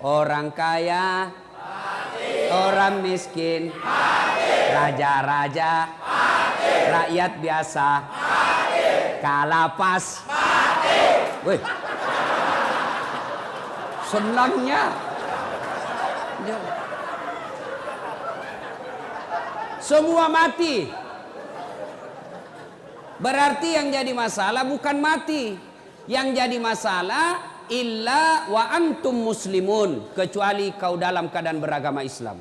Orang kaya mati. Orang miskin mati. Raja-raja mati. Rakyat biasa mati. Kalapas mati. Wih, senangnya semua mati. Berarti yang jadi masalah bukan mati. Yang jadi masalah illa wa antum muslimun, kecuali kau dalam keadaan beragama Islam.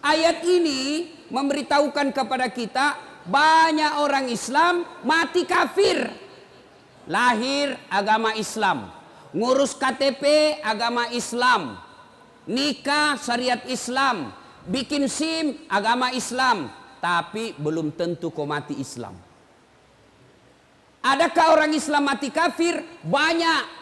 Ayat ini memberitahukan kepada kita banyak orang Islam mati kafir. Lahir agama Islam, ngurus KTP agama Islam, nikah syariat Islam, bikin SIM agama Islam, tapi belum tentu kau mati Islam. Adakah orang Islam mati kafir? Banyak.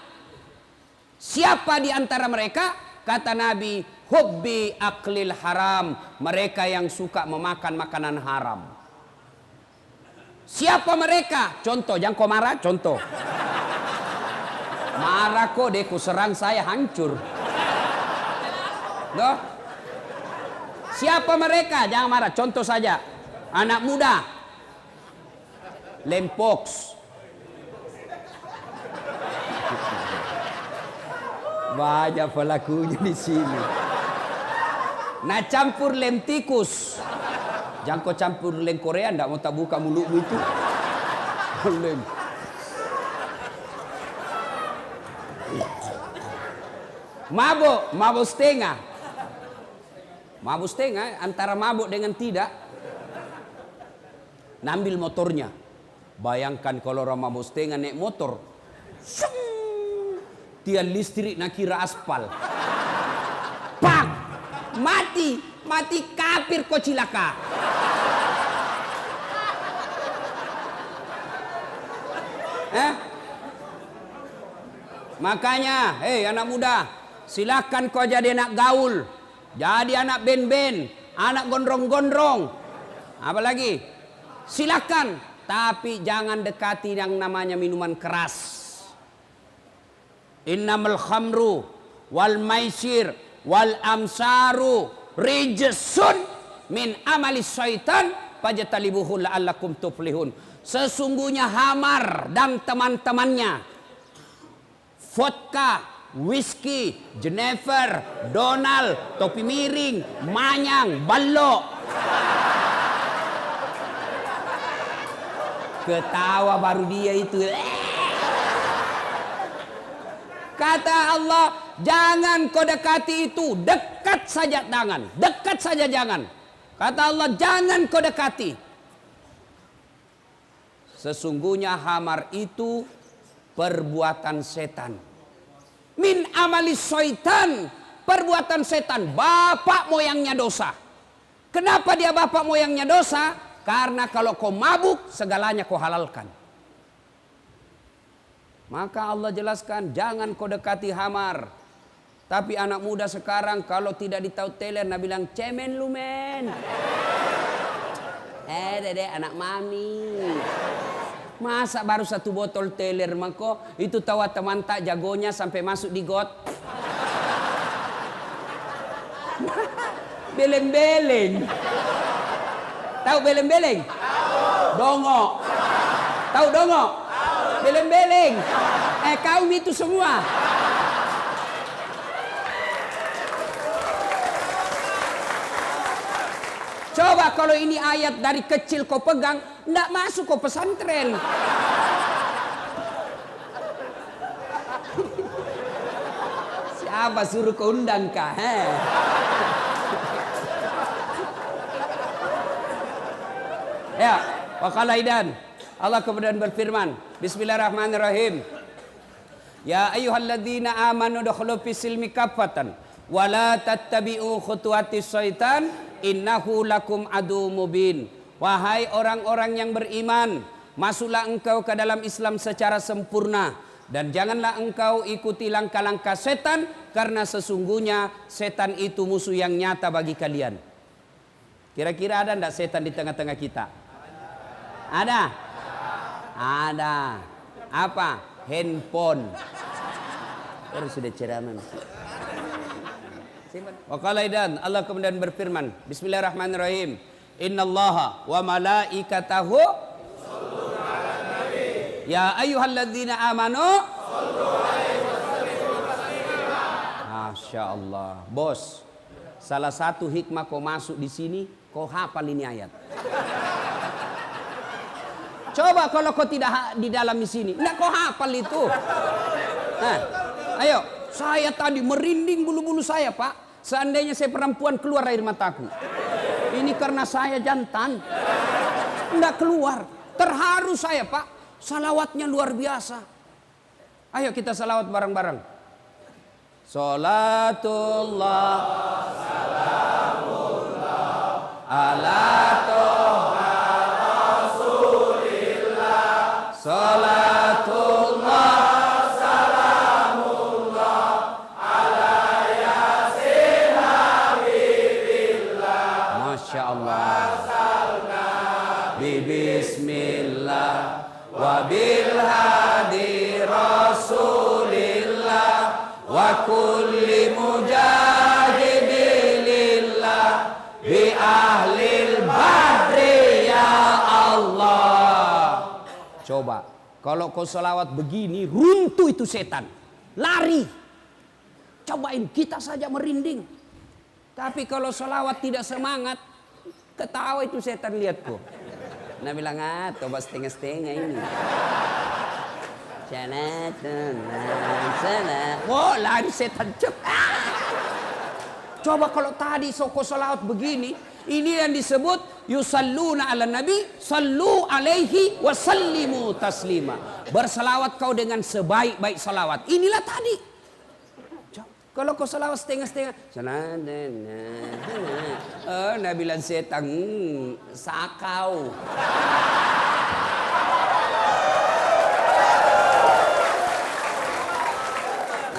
Siapa di antara mereka? Kata Nabi, hubbi aklil haram, mereka yang suka memakan makanan haram. Siapa mereka? Contoh, jangan kau marah, contoh. Marah kok deh, ku serang saya hancur. Loh? Siapa mereka? Jangan marah, contoh saja. Anak muda. Lempox. Banyak pelakunya di sini. Nah, campur lem tikus. Jangan kau campur lem Korea, ndak mau tak buka mulutmu itu. Lem. Mabuk setengah. Mabuk setengah antara mabuk dengan tidak. Nambil motornya. Bayangkan kalau orang mabuk setengah naik motor. Tiang listrik nak kira aspal. Pak, mati kafir kau cilaka. Makanya, hei anak muda, silakan kau jadi anak gaul, jadi anak ben-ben, anak gondrong-gondrong, apa lagi? Silakan, tapi jangan dekati yang namanya minuman keras. Innamal khamru wal maisir wal amsaru rijsun min amali syaitan fajtanibuhu la'allakum tuflihun. Sesungguhnya hamar dan teman-temannya, vodka, whisky, Jenever, Donald, topi miring, manyang, balok. Ketawa baru dia itu. Kata Allah, jangan kau dekati itu, dekat saja jangan, dekat saja jangan. Kata Allah, jangan kau dekati. Sesungguhnya hamar itu perbuatan setan. Min amali syaitan, perbuatan setan, bapak moyangnya dosa. Kenapa dia bapak moyangnya dosa? Karena kalau kau mabuk, segalanya kau halalkan. Maka Allah jelaskan, jangan kau dekati hamar. Tapi anak muda sekarang kalau tidak ditahu teler, nah bilang, cemen lu men. Dede anak mami. Masa baru satu botol teler mako, itu tahu teman tak jagonya sampai masuk di got. Beleng-beleng. Tahu beleng-beleng? Dongo. Tahu dongo? Beleng-beleng. Kaum itu semua. Coba kalau ini ayat dari kecil kau pegang, ndak masuk kau pesantren. Siapa suruh kau undang kah? Ya, wakalaidan. Allah kemudian berfirman, Bismillahirrahmanirrahim. Ya ayyuhalladzina amanu dukhulu fis-silmi kaffatan wa la tattabi'u khutuwatis syaitan innahu lakum adu mubin. Wahai orang-orang yang beriman, masuklah engkau ke dalam Islam secara sempurna dan janganlah engkau ikuti langkah-langkah setan, karena sesungguhnya setan itu musuh yang nyata bagi kalian. Kira-kira ada enggak setan di tengah-tengah kita? Ada? Ada. Apa? Handphone. Baru sudah ceramah. Wa qala aidan, Allah kemudian berfirman, Bismillahirrahmanirrahim. Innallaha wa malaikatahu yusholluna 'alan nabi. Ya ayyuhalladzina amanu shollu 'alaihi wa sallimu taslima. Masya Allah, bos. Salah satu hikmah kau masuk di sini, kau hafal ini ayat. Coba kalau kau tidak di dalam di sini, enggak kau hafal itu. Nah, ayo, saya tadi merinding bulu-bulu saya, Pak. Seandainya saya perempuan keluar air mataku. Ini karena saya jantan. Enggak keluar. Terharu saya, Pak. Salawatnya luar biasa. Ayo kita salawat bareng-bareng. Salatullah salamullah ala toha rasulillah. Salatullah salamullah ala yasin habibillah. Masya Allah. Bismillah wa bil hadi rasulillah wa kulli mujahidilillah bi ahlil badri ya Allah. Coba kalau kau selawat begini, runtuh itu setan, lari. Cobain, kita saja merinding. Tapi kalau selawat tidak semangat, ketawa itu setan, lihatku. Nah bilang, coba setengah-setengah ini. Oh, lari setan. Coba kalau tadi soko salawat begini, ini yang disebut yusalluna ala nabi, sallu alaihi wa sallimu taslima. Bersalawat kau dengan sebaik-baik salawat. Inilah tadi. Kalau kau salawat setengah-setengah, nah bilang setan, sakau.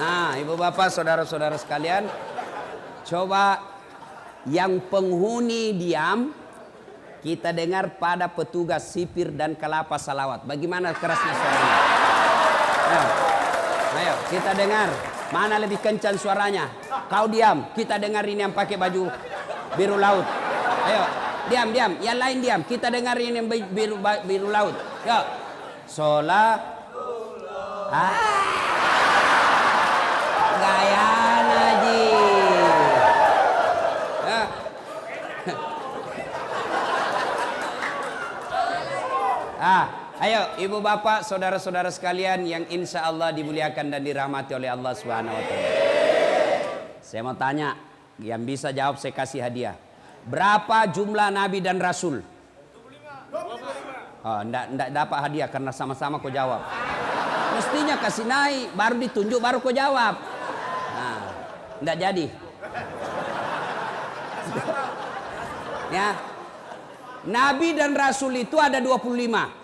Nah, ibu bapak, saudara-saudara sekalian, coba yang penghuni diam, kita dengar pada petugas sipir dan kelapa salawat. Bagaimana kerasnya suaranya? Ayo, kita dengar. Mana lebih kencang suaranya? Kau diam, kita dengar ini yang pakai baju biru laut. Ayo, diam. Yang lain diam, kita dengar ini yang biru laut. Yuk. Gaya Naji. Ayo ibu bapak, saudara-saudara sekalian yang insya Allah dimuliakan dan dirahmati oleh Allah Subhanahu Wa Taala. Saya mau tanya, yang bisa jawab saya kasih hadiah. Berapa jumlah nabi dan rasul? 25. Oh, enggak dapat hadiah karena sama-sama kau jawab. Mestinya kasih naik, baru ditunjuk, baru kau jawab. Nah, enggak jadi. Ya. Nabi dan rasul itu ada 25.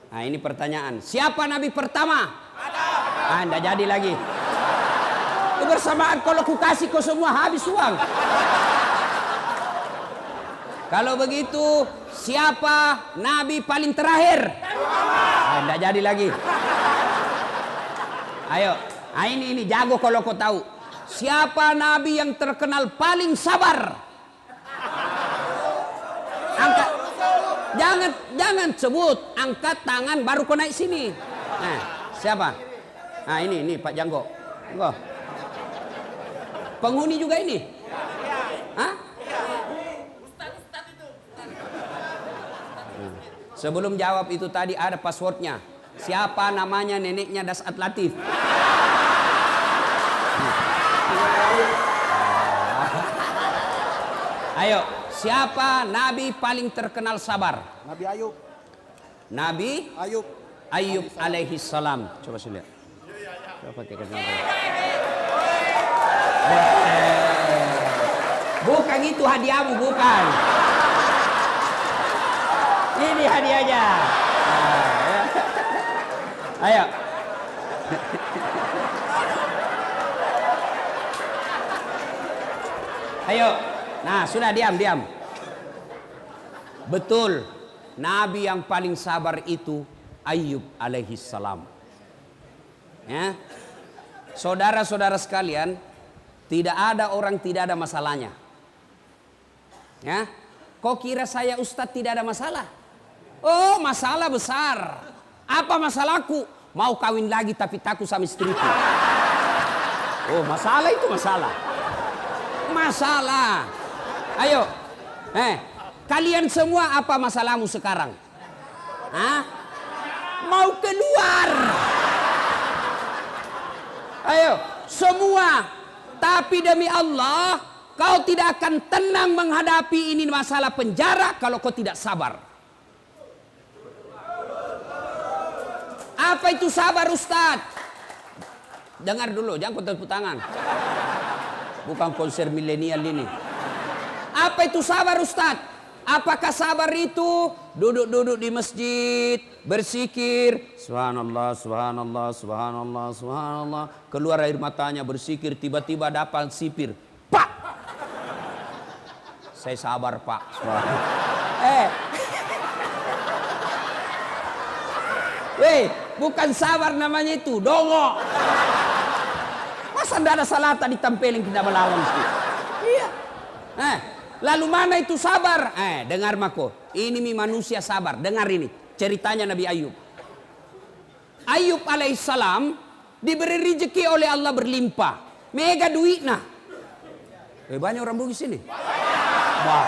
Nah, ini pertanyaan. Siapa nabi pertama? Ada. Enggak jadi lagi. Kebersamaan kalau ku kasih kau semua habis uang. Kalau begitu, siapa nabi paling terakhir? Enggak jadi lagi. Ayo, ini jago kalau kau tahu. Siapa nabi yang terkenal paling sabar? Angkat, jangan sebut, angkat tangan baru kau naik sini. Nah, siapa? Nah, ini Pak Janggo. Enggak. Penghuni juga ini? Hah? Sebelum jawab itu tadi ada passwordnya. Siapa namanya neneknya Dasat Latif? Ayo, siapa nabi paling terkenal sabar? Nabi Ayub. Nabi Ayub alaihi salam. Coba saya lihat. Coba tekan. Bukan itu hadiahmu, bukan. Ini hadiahnya. Ayo. Ayo. Nah, sudah diam. Betul. Nabi yang paling sabar itu Ayub alaihi salam. Ya. Saudara-saudara sekalian, Tidak ada orang tidak ada masalahnya. Ya, kok kira saya Ustadz tidak ada masalah? Oh, masalah besar. Apa masalahku? Mau kawin lagi tapi takut sama istriku. Oh, masalah itu masalah. Masalah. Ayo, kalian semua apa masalahmu sekarang? Hah? Mau keluar? Ayo, semua. Tapi demi Allah, kau tidak akan tenang menghadapi ini masalah penjara kalau kau tidak sabar. Apa itu sabar, Ustaz? Dengar dulu, jangan kau tepuk tangan. Bukan konser milenial ini. Apa itu sabar, Ustaz? Apakah sabar itu duduk-duduk di masjid, berzikir, subhanallah, subhanallah, subhanallah, subhanallah, keluar air matanya berzikir, tiba-tiba dapat sipir, pak, saya sabar pak. Bukan sabar namanya itu, dongo. Masa tidak ada salata ditempelin kita melawan itu? Iya. Lalu mana itu sabar? Dengar mako. Ini manusia sabar. Dengar ini. Ceritanya Nabi Ayub. Ayub alaihissalam diberi rezeki oleh Allah berlimpah. Mega duitnya. Banyak orang bugis ini. Wah.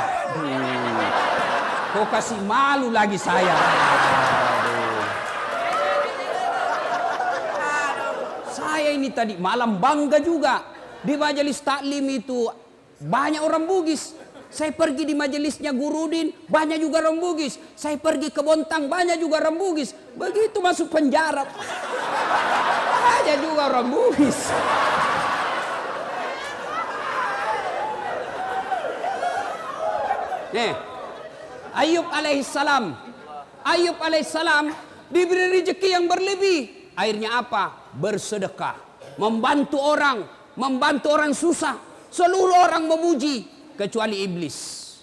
Kok kasih malu lagi saya. Saya ini tadi malam bangga juga. Di majelis taklim itu banyak orang bugis. Saya pergi di majelisnya Gurudin, banyak juga orang Bugis. Saya pergi ke Bontang, banyak juga orang Bugis. Begitu masuk penjara, banyak juga orang Bugis. Ayub alaihissalam diberi rezeki yang berlebih. Akhirnya apa? Bersedekah, membantu orang susah. Seluruh orang memuji. Kecuali iblis,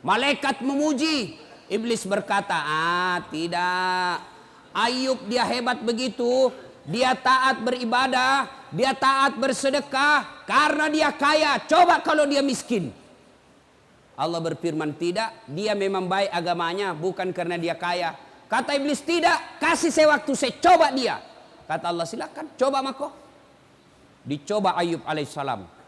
malaikat memuji, iblis berkata, tidak, Ayub dia hebat begitu, dia taat beribadah, dia taat bersedekah karena dia kaya. Coba kalau dia miskin. Allah berfirman, tidak, dia memang baik agamanya bukan karena dia kaya. Kata iblis, tidak, kasih saya waktu, saya coba dia. Kata Allah, silakan coba mako. Dicoba Ayub alaihissalam.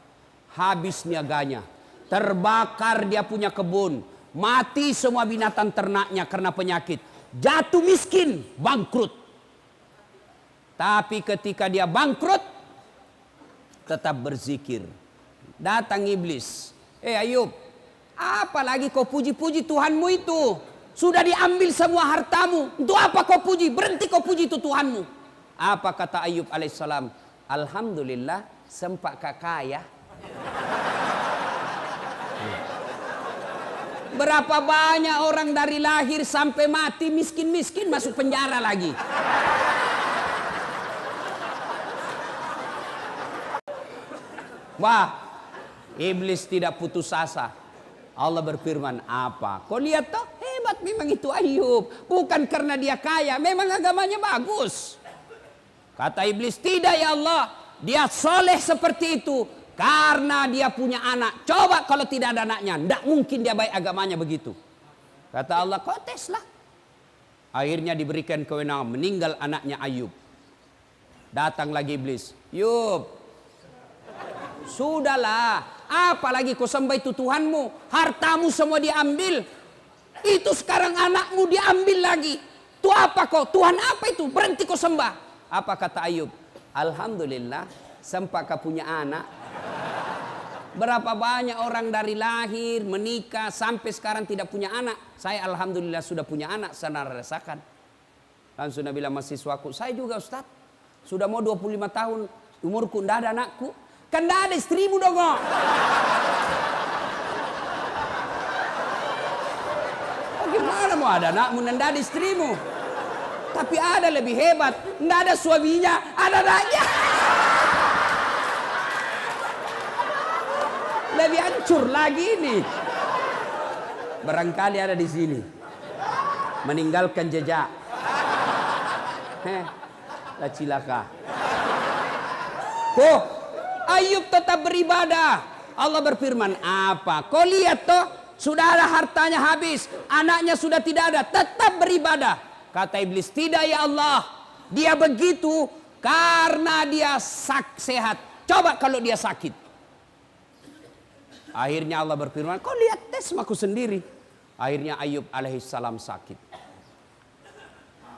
Habis niaganya, terbakar dia punya kebun, mati semua binatang ternaknya karena penyakit, jatuh miskin, bangkrut. Tapi ketika dia bangkrut, tetap berzikir. Datang iblis, Ayub, apalagi kau puji-puji Tuhanmu itu? Sudah diambil semua hartamu, untuk apa kau puji? Berhenti kau puji itu Tuhanmu. Apa kata Ayub alaihissalam? Alhamdulillah, sempat kaya. Berapa banyak orang dari lahir sampai mati miskin-miskin masuk penjara lagi. Wah, iblis tidak putus asa. Allah berfirman, apa? Kau lihat toh, hebat memang itu Ayub. Bukan karena dia kaya, memang agamanya bagus. Kata iblis, tidak ya Allah, dia soleh seperti itu karena dia punya anak. Coba kalau tidak ada anaknya, tidak mungkin dia baik agamanya begitu. Kata Allah, kau teslah. Akhirnya diberikan kewenangan, meninggal anaknya Ayub. Datang lagi iblis, Yub, sudahlah, apalagi kau sembah itu Tuhanmu, hartamu semua diambil, itu sekarang anakmu diambil lagi. Itu apa kau? Tuhan apa itu? Berhenti kau sembah. Apa kata Ayub? Alhamdulillah, sempat kau punya anak. Berapa banyak orang dari lahir, menikah, sampai sekarang tidak punya anak. Saya alhamdulillah sudah punya anak, saya rasakan. Langsung Nabi bilang mahasiswaku, saya juga Ustaz, sudah mau 25 tahun, umurku tidak ada anakku. Kan tidak ada istrimu dong. Bagaimana mau ada anakmu dan tidak ada istrimu? Tapi ada lebih hebat, tidak ada suaminya, ada anaknya. Lebih hancur lagi ini. Barangkali ada di sini. Meninggalkan jejak. Lah cilaka. Ayub tetap beribadah. Allah berfirman, apa? Kau lihat toh, sudah ada hartanya habis, anaknya sudah tidak ada, tetap beribadah. Kata iblis, tidak ya Allah, dia begitu karena dia sehat. Coba kalau dia sakit. Akhirnya Allah berfirman, kau lihat tes aku sendiri. Akhirnya Ayub alaihissalam sakit.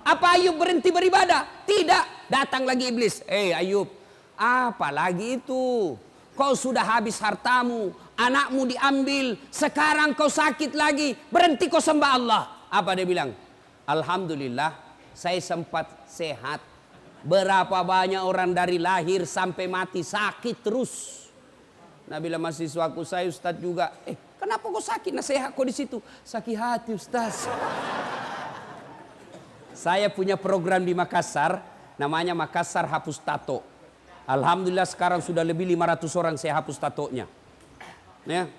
Apa Ayub berhenti beribadah? Tidak. Datang lagi iblis. Ayub, apa lagi itu? Kau sudah habis hartamu, anakmu diambil, sekarang kau sakit lagi, berhenti kau sembah Allah. Apa dia bilang? Alhamdulillah, saya sempat sehat. Berapa banyak orang dari lahir sampai mati sakit terus. Nah, bila mahasiswaku saya Ustadz juga, kenapa kau sakit? Nah, sehat kau di situ. Sakit hati Ustadz. Saya punya program di Makassar, namanya Makassar Hapus Tato. Alhamdulillah sekarang sudah lebih 500 orang saya hapus tatonya. Ya.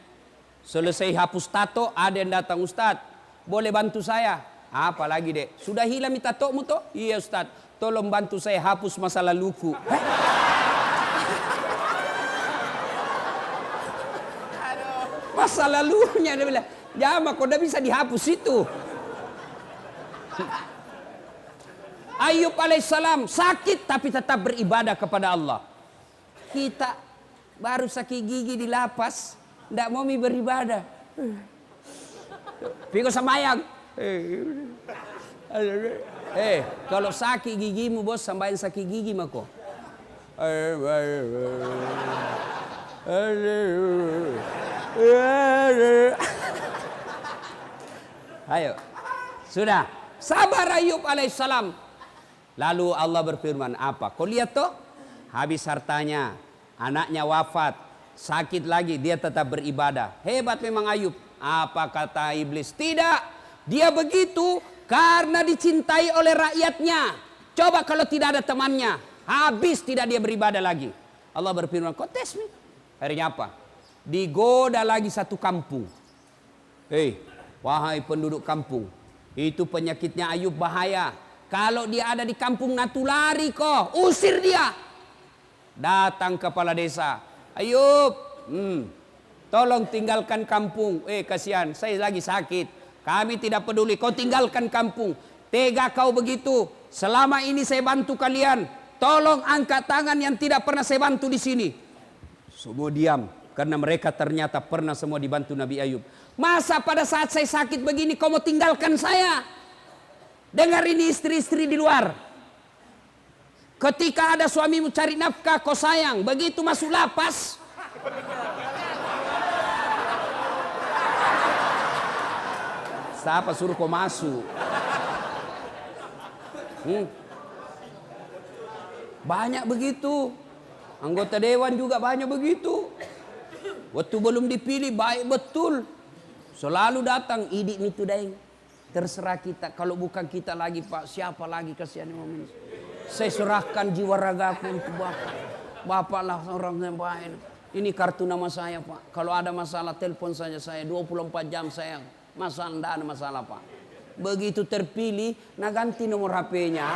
Selesai hapus tato, ada yang datang, Ustadz, boleh bantu saya? Apa lagi dek? Sudah hilang tatomu toh? Iya Ustadz, tolong bantu saya hapus masa laluku. Masa lalunya, dia bilang, jama kok udah bisa dihapus itu. Ayub alaihissalam sakit tapi tetap beribadah kepada Allah. Kita baru sakit gigi di lapas, tidak mau beribadah. Piko sembayang. Kalau sakit gigimu bos, sembayang sakit gigi mako. Ayo, sudah sabar Ayub alaihissalam. Lalu Allah berfirman, apa? Kau lihat toh, habis hartanya, anaknya wafat, sakit lagi, dia tetap beribadah. Hebat memang Ayub. Apa kata iblis? Tidak, dia begitu karena dicintai oleh rakyatnya. Coba kalau tidak ada temannya, habis tidak dia beribadah lagi. Allah berfirman, kau tes nih. Akhirnya apa? Digoda lagi satu kampung. Wahai penduduk kampung, itu penyakitnya Ayub bahaya. Kalau dia ada di kampung natulari kok, usir dia. Datang kepala desa, Ayub, tolong tinggalkan kampung. Kasihan, saya lagi sakit. Kami tidak peduli, kau tinggalkan kampung. Tega kau begitu. Selama ini saya bantu kalian. Tolong angkat tangan yang tidak pernah saya bantu di sini. Semua diam, karena mereka ternyata pernah semua dibantu Nabi Ayub. Masa pada saat saya sakit begini kau mau tinggalkan saya? Dengar ini istri-istri di luar. Ketika ada suamimu cari nafkah kau sayang, begitu masuk lapas, siapa suruh kau masuk? Banyak begitu. Anggota dewan juga banyak begitu. Waktu belum dipilih baik betul, selalu datang idik itu daeng. Terserah kita, kalau bukan kita lagi Pak, siapa lagi, kasihan momen. Saya serahkan jiwa ragaku untuk Bapak. Bapak lah orang yang baik. Ini kartu nama saya Pak. Kalau ada masalah telepon saja saya, 24 jam saya. Masalah, tidak ada masalah Pak. Begitu terpilih, nah ganti nomor HP-nya.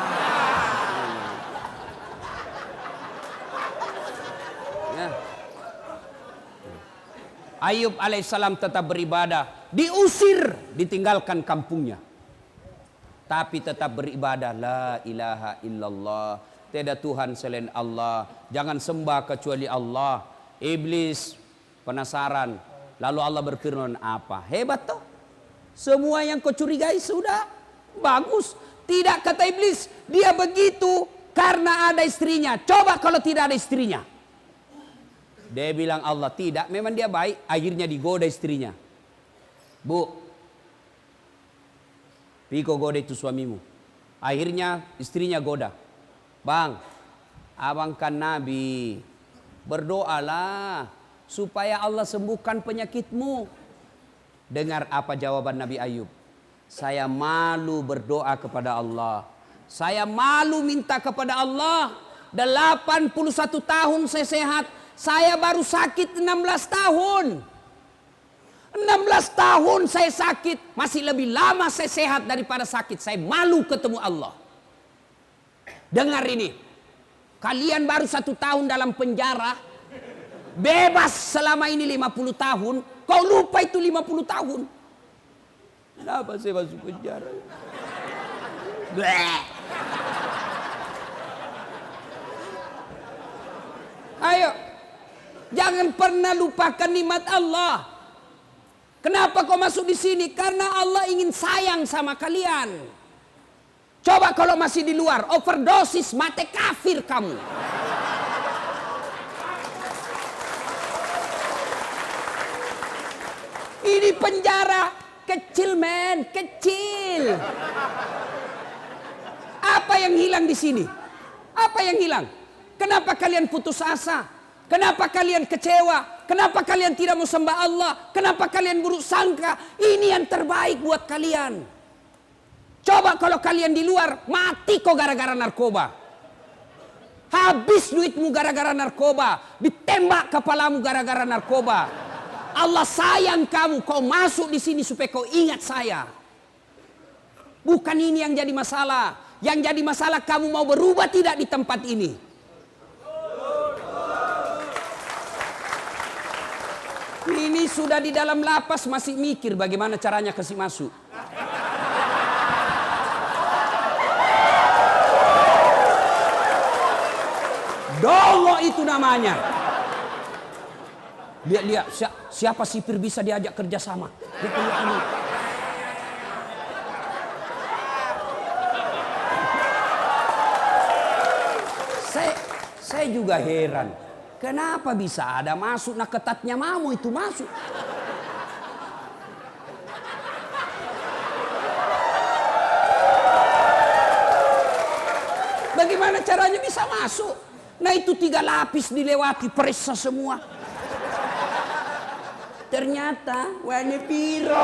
Ya. Ayub alaihissalam tetap beribadah, diusir, ditinggalkan kampungnya, tapi tetap beribadah. La ilaha illallah, tiada Tuhan selain Allah, jangan sembah kecuali Allah. Iblis penasaran, lalu Allah berfirman, apa? Hebat toh, semua yang kau curigai sudah bagus. Tidak, kata iblis, dia begitu karena ada istrinya. Coba kalau tidak ada istrinya. Dia bilang Allah, tidak, memang dia baik. Akhirnya digoda istrinya. Bu, piko goda itu suamimu. Akhirnya istrinya goda. Bang, abang kan Nabi, berdoalah supaya Allah sembuhkan penyakitmu. Dengar apa jawaban Nabi Ayub. Saya malu berdoa kepada Allah. Saya malu minta kepada Allah. 81 tahun saya sehat. Saya baru sakit 16 tahun. 16 tahun saya sakit. Masih lebih lama saya sehat daripada sakit. Saya malu ketemu Allah. Dengar ini. Kalian baru 1 tahun dalam penjara. Bebas selama ini 50 tahun. Kau lupa itu 50 tahun. Kenapa saya masuk penjara? Bleh. Ayo. Jangan pernah lupakan nikmat Allah. Kenapa kau masuk di sini? Karena Allah ingin sayang sama kalian. Coba kalau masih di luar, overdosis, mati kafir kamu. Ini penjara kecil, men, kecil. Apa yang hilang di sini? Apa yang hilang? Kenapa kalian putus asa? Kenapa kalian kecewa? Kenapa kalian tidak mau sembah Allah? Kenapa kalian buruk sangka? Ini yang terbaik buat kalian. Coba kalau kalian di luar, mati kok gara-gara narkoba. Habis duitmu gara-gara narkoba. Ditembak kepalamu gara-gara narkoba. Allah sayang kamu, kau masuk di sini supaya kau ingat saya. Bukan ini yang jadi masalah. Yang jadi masalah kamu mau berubah tidak di tempat ini. Ini sudah di dalam lapas masih mikir bagaimana caranya kasih masuk. Dongo itu namanya. Lihat siapa sipir bisa diajak kerjasama. Saya juga heran. Kenapa bisa ada masuk, nah ketatnya mau itu masuk. Bagaimana caranya bisa masuk? Nah itu 3 lapis dilewati, periksa semua. Ternyata warna biru.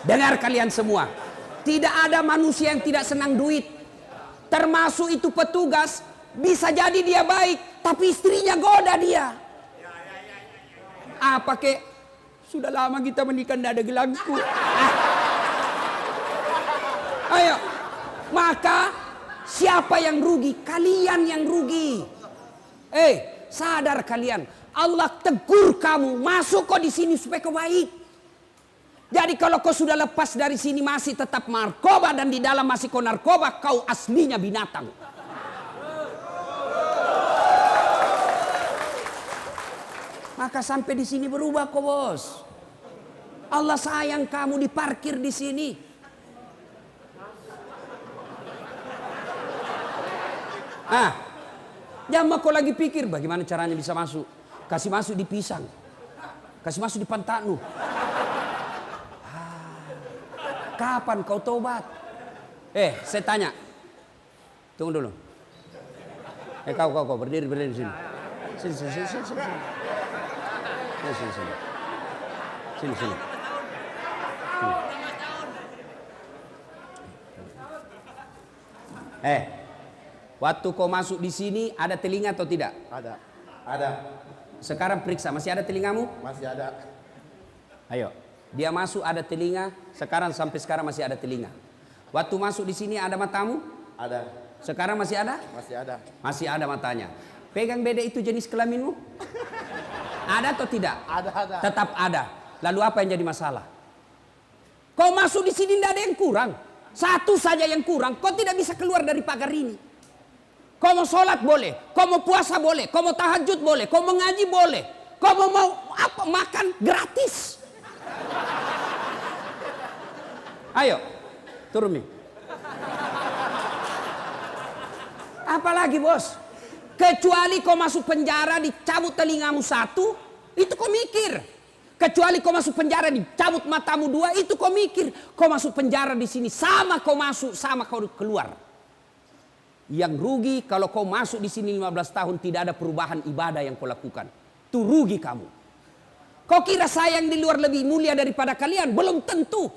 Dengar kalian semua. Tidak ada manusia yang tidak senang duit. Termasuk itu petugas. Bisa jadi dia baik, tapi istrinya goda dia. Apa kek? Sudah lama kita menikah tidak ada gelangku. Ayo. Maka siapa yang rugi? Kalian yang rugi. Sadar kalian. Allah tegur kamu, masuk kok di sini supaya kau baik. Jadi kalau kau sudah lepas dari sini masih tetap narkoba dan di dalam masih kau narkoba, kau aslinya binatang. Maka sampai di sini berubah kok, bos. Allah sayang kamu diparkir di sini. Jangan kau lagi pikir bagaimana caranya bisa masuk. Kasih masuk di pisang. Kasih masuk di pantatmu. Kapan kau tobat? Saya tanya. Tunggu dulu. Kau berdiri di sini. Sini. Sini. Waktu kau masuk di sini ada telinga atau tidak? Ada. Sekarang periksa, masih ada telingamu? Masih ada. Ayo, dia masuk ada telinga, sampai sekarang masih ada telinga. Waktu masuk di sini ada matamu? Ada. Sekarang masih ada? Masih ada. Masih ada matanya. Pegang beda itu jenis kelaminmu? Ada atau tidak? Ada. Tetap ada. Lalu apa yang jadi masalah? Kau masuk di sini tidak ada yang kurang. Satu saja yang kurang, kau tidak bisa keluar dari pagar ini. Kau mau sholat boleh, kau mau puasa boleh, kau mau tahajud boleh, kau mau ngaji boleh, kau mau apa makan gratis. Ayo, turun nih. Apalagi bos, kecuali kau masuk penjara dicabut telingamu 1, itu kau mikir. Kecuali kau masuk penjara dicabut matamu 2, itu kau mikir. Kau masuk penjara di sini sama kau masuk sama kau keluar. Yang rugi kalau kau masuk di sini 15 tahun tidak ada perubahan ibadah yang kau lakukan. Itu rugi kamu. Kau kira saya yang di luar lebih mulia daripada kalian? Belum tentu.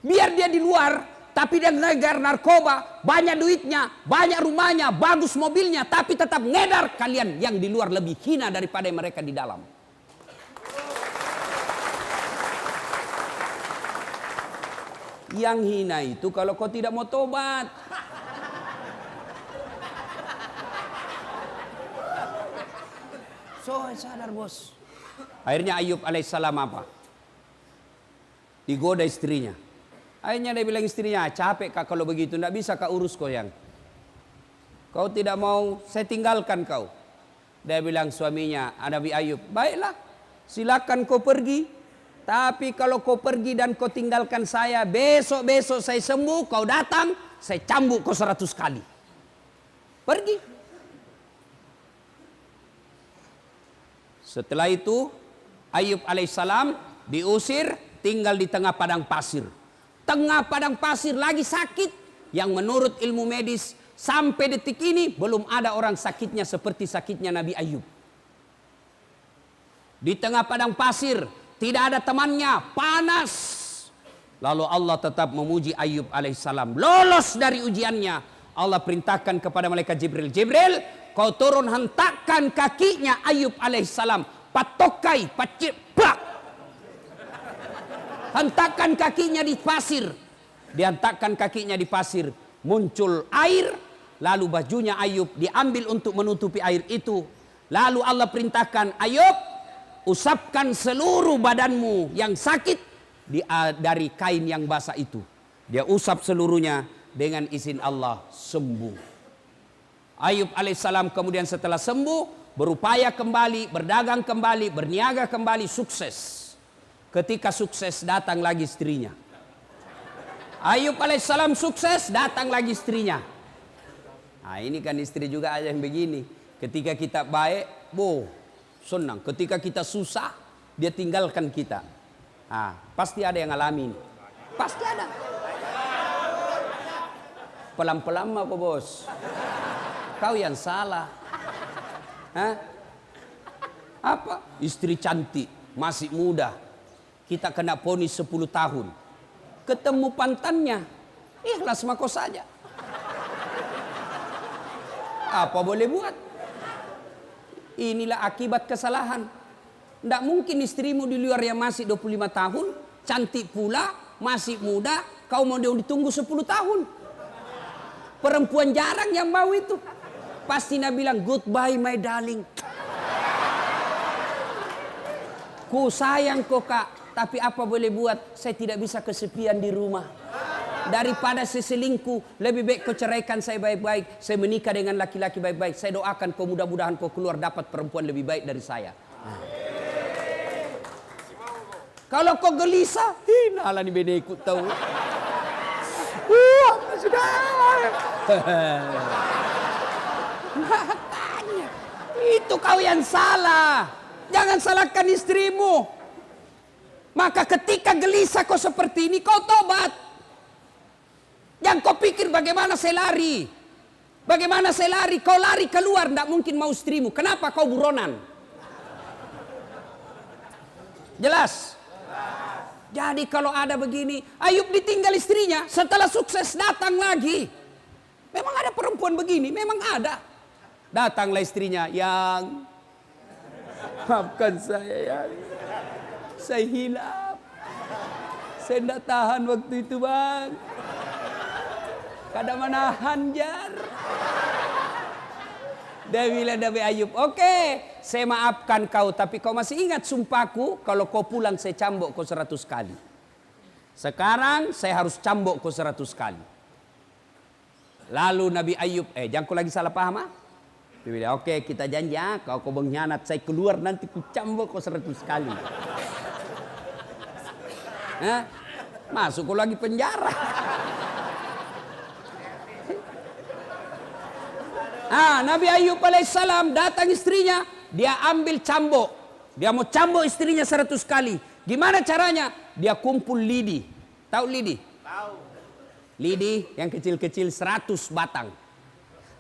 Biar dia di luar, tapi dia ngegar narkoba, banyak duitnya, banyak rumahnya, bagus mobilnya, tapi tetap ngedar. Kalian yang di luar lebih hina daripada mereka di dalam. Yang hina itu kalau kau tidak mau tobat. So, sadar bos. Akhirnya Ayub alaihissalam apa? Digoda istrinya. Akhirnya dia bilang istrinya, capek kak kalau begitu, tidak bisa kak urus kau yang. Kau tidak mau, saya tinggalkan kau. Dia bilang suaminya, Nabi Ayub, baiklah, silakan kau pergi. Tapi kalau kau pergi dan kau tinggalkan saya, besok-besok saya sembuh, kau datang, saya cambuk kau 100 kali. Pergi. Setelah itu Ayub alaihissalam diusir, tinggal di tengah padang pasir. Tengah padang pasir lagi sakit, yang menurut ilmu medis sampai detik ini belum ada orang sakitnya seperti sakitnya Nabi Ayub. Di tengah padang pasir, tidak ada temannya, panas. Lalu Allah tetap memuji Ayub alaihissalam. Lolos dari ujiannya. Allah perintahkan kepada malaikat Jibril, Jibril, kau turun hentakkan kakinya Ayub alaihissalam, patokai, paciplak. Hentakkan kakinya di pasir. Dihentakkan kakinya di pasir, muncul air, lalu bajunya Ayub diambil untuk menutupi air itu. Lalu Allah perintahkan, Ayub, usapkan seluruh badanmu yang sakit dari kain yang basah itu. Dia usap seluruhnya, dengan izin Allah sembuh. Ayub alaihissalam kemudian setelah sembuh, berupaya kembali, berdagang kembali, berniaga kembali, sukses. Ketika sukses, datang lagi istrinya. Ayub alaihissalam sukses, datang lagi istrinya. Nah, ini kan istri juga ada yang begini. Ketika kita baik, senang. Ketika kita susah, dia tinggalkan kita. Nah, pasti ada yang ngalamin. Pasti ada. Pelan-pelan mah kok bos. Kau yang salah. Hah? Apa? Istri cantik, masih muda. Kita kena vonis 10 tahun. Ketemu pantannya, ikhlas mako saja. Apa boleh buat? Inilah akibat kesalahan. Tidak mungkin istrimu di luar yang masih 25 tahun, cantik pula, masih muda, kau mau ditunggu 10 tahun. Perempuan jarang yang mau itu. Pasti Nabi bilang, goodbye my darling. Ku sayang kok kak, tapi apa boleh buat, saya tidak bisa kesepian di rumah. Daripada saya selingkuh, lebih baik kau ceraikan saya baik-baik. Saya menikah dengan laki-laki baik-baik. Saya doakan kau, mudah-mudahan kau keluar dapat perempuan lebih baik dari saya. Kalau kau gelisah, nalah ni beda ikut tahu. Sudah. Makanya itu kau yang salah. Jangan salahkan istrimu. Maka ketika gelisah kau seperti ini, kau tobat. Jangan kau pikir bagaimana saya lari. Bagaimana saya lari? Kau lari keluar, tidak mungkin mau istrimu. Kenapa kau buronan? Jelas? Jadi kalau ada begini, Ayub ditinggal istrinya, setelah sukses datang lagi. Memang ada perempuan begini, memang ada. Datanglah istrinya, yang maafkan saya ya. Saya hilaf. Saya tidak tahan waktu itu bang. Kada menahan jar. Dia bilang Nabi Ayub, oke, saya maafkan kau, tapi kau masih ingat sumpahku, kalau kau pulang saya cambuk kau 100 kali. Sekarang saya harus cambuk kau 100 kali. Lalu Nabi Ayub, jangan kau lagi salah paham ah? Dia bilang, oke, kita janji ya, kau mengkhianat, saya keluar nanti ku cambuk kau 100 kali. Masuk kau lagi penjara. Nabi Ayub alaihissalam datang istrinya, dia ambil cambuk. Dia mau cambuk istrinya 100 kali. Gimana caranya? Dia kumpul lidi. Tahu lidi? Tahu. Lidi yang kecil-kecil 100 batang.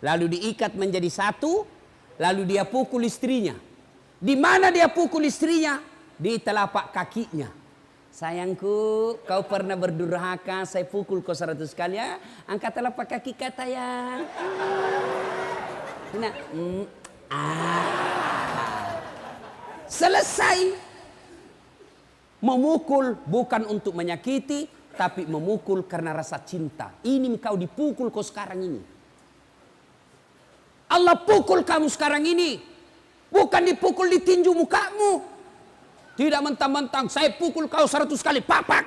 Lalu diikat menjadi satu, lalu dia pukul istrinya. Di mana dia pukul istrinya? Di telapak kakinya. Sayangku, kau pernah berdurhaka, saya pukul kau 100 kali ya. Angkat telapak kaki kata yang. Nah, selesai. Memukul bukan untuk menyakiti, tapi memukul karena rasa cinta. Ini kau dipukul kau sekarang ini. Allah pukul kamu sekarang ini. Bukan dipukul di tinju mukamu. Tidak mentang-mentang saya pukul kau 100 kali. Papak.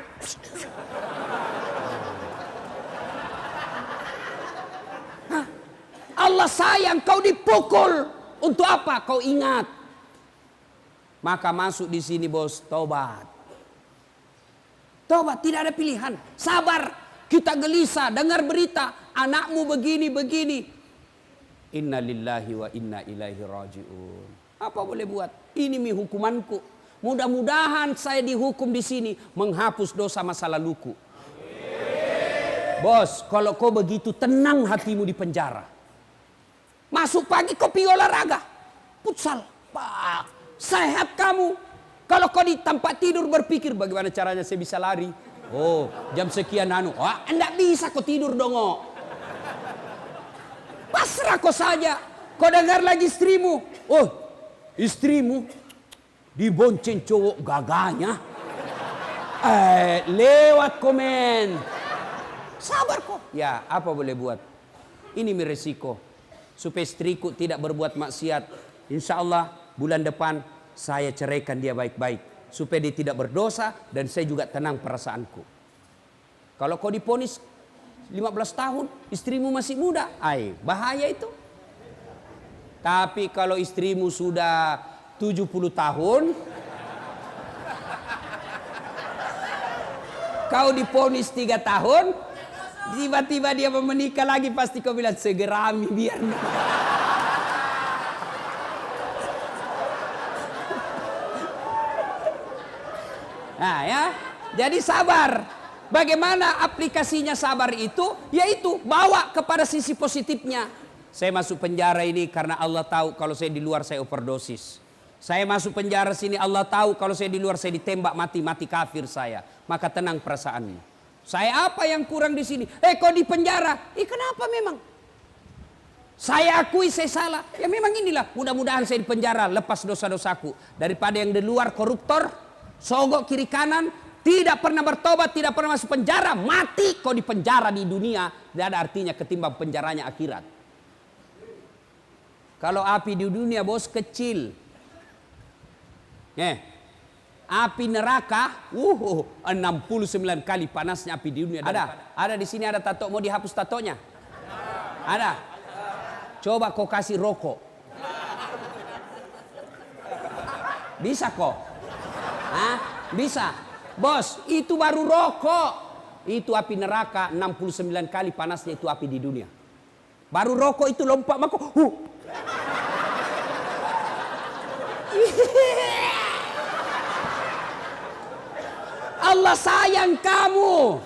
Allah sayang kau dipukul. Untuk apa? Kau ingat. Maka masuk di sini bos, tobat. Tobat, tidak ada pilihan. Sabar. Kita gelisah dengar berita anakmu begini. Inna lillahi wa inna ilaihi raji'un. Apa boleh buat? Ini hukumanku. Mudah-mudahan saya dihukum di sini menghapus dosa masa laluku. Bos, kalau kau begitu tenang hatimu di penjara. Masuk pagi kau pergi olahraga. Futsal. Sehat kamu. Kalau kau di tempat tidur berpikir bagaimana caranya saya bisa lari. Oh, jam sekian enggak bisa kau tidur dong. Pasrah kau saja. Kau dengar lagi istrimu. Oh, istrimu dibonceng cowok gagahnya. Lewat komen. Sabar kok. Ya, apa boleh buat? Ini resiko. Supaya istriku tidak berbuat maksiat. Insya Allah bulan depan saya ceraikan dia baik-baik. Supaya dia tidak berdosa dan saya juga tenang perasaanku. Kalau kau diponis 15 tahun, istrimu masih muda, bahaya itu. Tapi kalau istrimu sudah 70 tahun, kau diponis 3 tahun, tiba-tiba dia mau menikah lagi, pasti kau bilang segerami biar. Nah ya, jadi sabar. Bagaimana aplikasinya sabar itu? Yaitu bawa kepada sisi positifnya. Saya masuk penjara ini karena Allah tahu kalau saya di luar saya overdosis. Saya masuk penjara sini Allah tahu kalau saya di luar saya ditembak mati kafir saya. Maka tenang perasaanmu. Saya apa yang kurang di sini? Kau di penjara. Kenapa memang? Saya akui saya salah. Ya memang inilah. Mudah-mudahan saya di penjara lepas dosa-dosaku. Daripada yang di luar koruptor, sogok kiri kanan, tidak pernah bertobat, tidak pernah masuk penjara, mati kau di penjara di dunia, tidak ada artinya ketimbang penjaranya akhirat. Kalau api di dunia bos kecil. Api neraka 69 kali panasnya api di dunia. Ada di sini ada tato, mau dihapus tatonya? Ada. Coba kau kasih rokok. Bisa kok? Bisa. Bos, itu baru rokok. Itu api neraka 69 kali panasnya itu api di dunia. Baru rokok itu lompat maka Allah sayang kamu.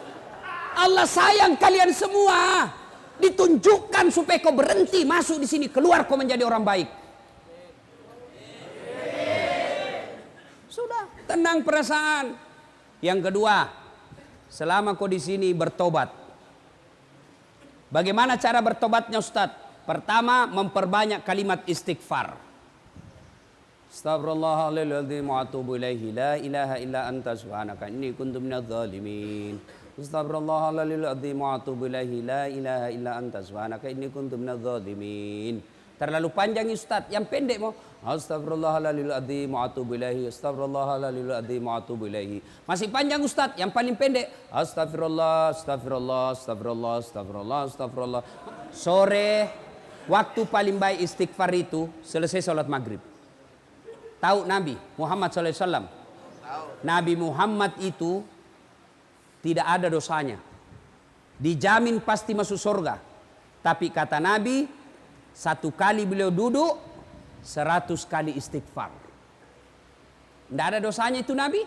Allah sayang kalian semua. Ditunjukkan supaya kau berhenti masuk di sini, keluar kau menjadi orang baik. Sudah, tenang perasaan. Yang kedua, selama kau di sini bertobat. Bagaimana cara bertobatnya Ustaz? Pertama, memperbanyak kalimat istighfar. Astaghfirullahaladzim wa atubu ilaihi la ilaha illa anta subhanaka inni kuntu minadz zalimin. Astaghfirullahaladzim wa atubu ilaihi la ilaha illa anta subhanaka inni kuntu minadz zalimin. Terlalu panjang Ustaz, yang pendek mau Astaghfirullahaladzim wa atubu ilaihi. Astaghfirullahaladzim wa atubu ilaihi. Masih panjang Ustaz, yang paling pendek Astagfirullah, astagfirullah, astagfirullah, astagfirullah, astagfirullah. Sore waktu paling baik istighfar itu selesai sholat maghrib. Tahu Nabi Muhammad SAW? Nabi Muhammad itu tidak ada dosanya, dijamin pasti masuk surga. Tapi kata Nabi, satu kali beliau duduk 100 kali istighfar. Tidak ada dosanya itu Nabi.